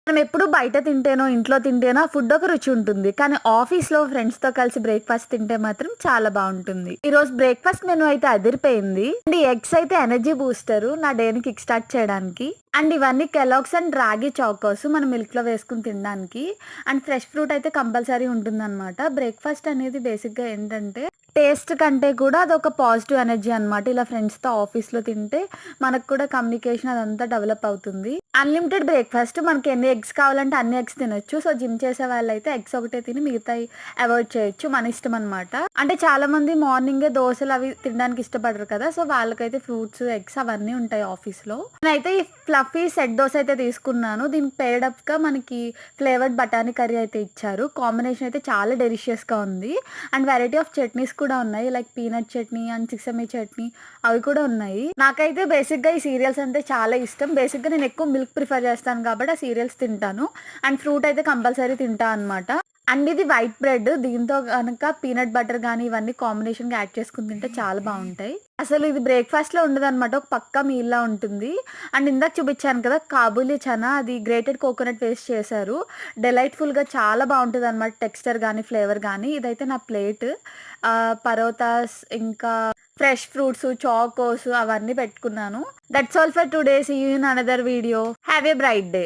మనం ఎప్పుడు బయట తింటేనో, ఇంట్లో తింటేనో ఆ ఫుడ్ ఒక రుచి ఉంటుంది. కానీ ఆఫీస్‌లో ఫ్రెండ్స్‌తో కలిసి బ్రేక్‌ఫాస్ట్ తింటే మాత్రం చాలా బావుంటుంది. ఈరోజు బ్రేక్‌ఫాస్ట్ మెనూ అయితే అదిరిపోయింది. అండ్ ఈ ఎగ్స్ అయితే ఎనర్జీ బూస్టరు నా డేని కిక్ స్టార్ట్ చేయడానికి. అండ్ ఇవన్నీ కెలాగ్స్ అండ్ రాగి చాకోస్ మనం మిల్క్‌లో వేసుకొని తినడానికి. అండ్ ఫ్రెష్ ఫ్రూట్ అయితే కంపల్సరీ ఉంటుందనమాట. బ్రేక్‌ఫాస్ట్ అనేది బేసిక్‌గా ఏంటంటే టేస్ట్ కంటే కూడా అదొక పాజిటివ్ ఎనర్జీ అనమాట. ఇలా ఫ్రెండ్స్‌తో ఆఫీస్‌లో తింటే మనకు కూడా కమ్యూనికేషన్ అదంతా డెవలప్ అవుతుంది. అన్‌లిమిటెడ్ బ్రేక్‌ఫాస్ట్ మనకి ఎన్ని ఎగ్స్ కావాలంటే అన్ని ఎగ్స్ తినొచ్చు. సో, జిమ్ చేసే వాళ్ళైతే ఎగ్స్ ఒకటే తిని మిగతాయి అవాయిడ్ చేయొచ్చు. మన ఇష్టం అనమాట. అంటే చాలామంది మార్నింగే దోసలు అవి తినడానికి ఇష్టపడరు కదా! సో, వాళ్ళకైతే ఫ్రూట్స్, ఎగ్స్ అవన్నీ ఉంటాయి ఆఫీస్‌లో. నేనైతే ఈ ఫ్లఫీ సెట్ దోస అయితే తీసుకున్నాను. దీనికి పెయిర్డ్ అప్‌గా మనకి ఫ్లేవర్డ్ బఠానీ కర్రీ అయితే ఇచ్చారు. కాంబినేషన్ అయితే చాలా డెలిషియస్‌గా ఉంది. అండ్ వెరైటీ ఆఫ్ చట్నీస్ కూడా ఉన్నాయి. Like peanut chutney and sesame chutney అవి కూడా ఉన్నాయి. నాకైతే బేసిక్‌గా ఈ సీరియల్స్ అంటే చాలా ఇష్టం. బేసిక్‌గా నేను ఎక్కువ మిల్క్ ప్రిఫర్ చేస్తాను కాబట్టి ఆ సీరియల్స్ తింటాను. అండ్ ఫ్రూట్ అయితే కంపల్సరీ తింటా అనమాట. అండ్ ఇది వైట్ బ్రెడ్. దీంతో గనక పీనట్ బటర్ గానీ ఇవన్నీ కాంబినేషన్‌గా యాడ్ చేసుకొని తింటే చాలా బావుంటాయి. అసలు ఇది బ్రేక్‌ఫాస్ట్‌లో ఉండదనమాట. ఒక పక్కా మీల్‌లా ఉంటుంది. అండ్ ఇందాక చూపించాను కదా! కాబూలీ చనా అది గ్రేటెడ్ కోకోనట్ వేస్ట్ చేశారు. డెలైట్‌ఫుల్‌గా చాలా బావుంటదనమాట. టెక్స్చర్ గానీ, ఫ్లేవర్ గానీ. ఇదైతే నా ప్లేట్. పరోటాస్ ఇంకా ఫ్రెష్ ఫ్రూట్స్, చాకోస్ అవన్నీ పెట్టుకున్నాను. That's all for today. See you in another video. Have a bright day.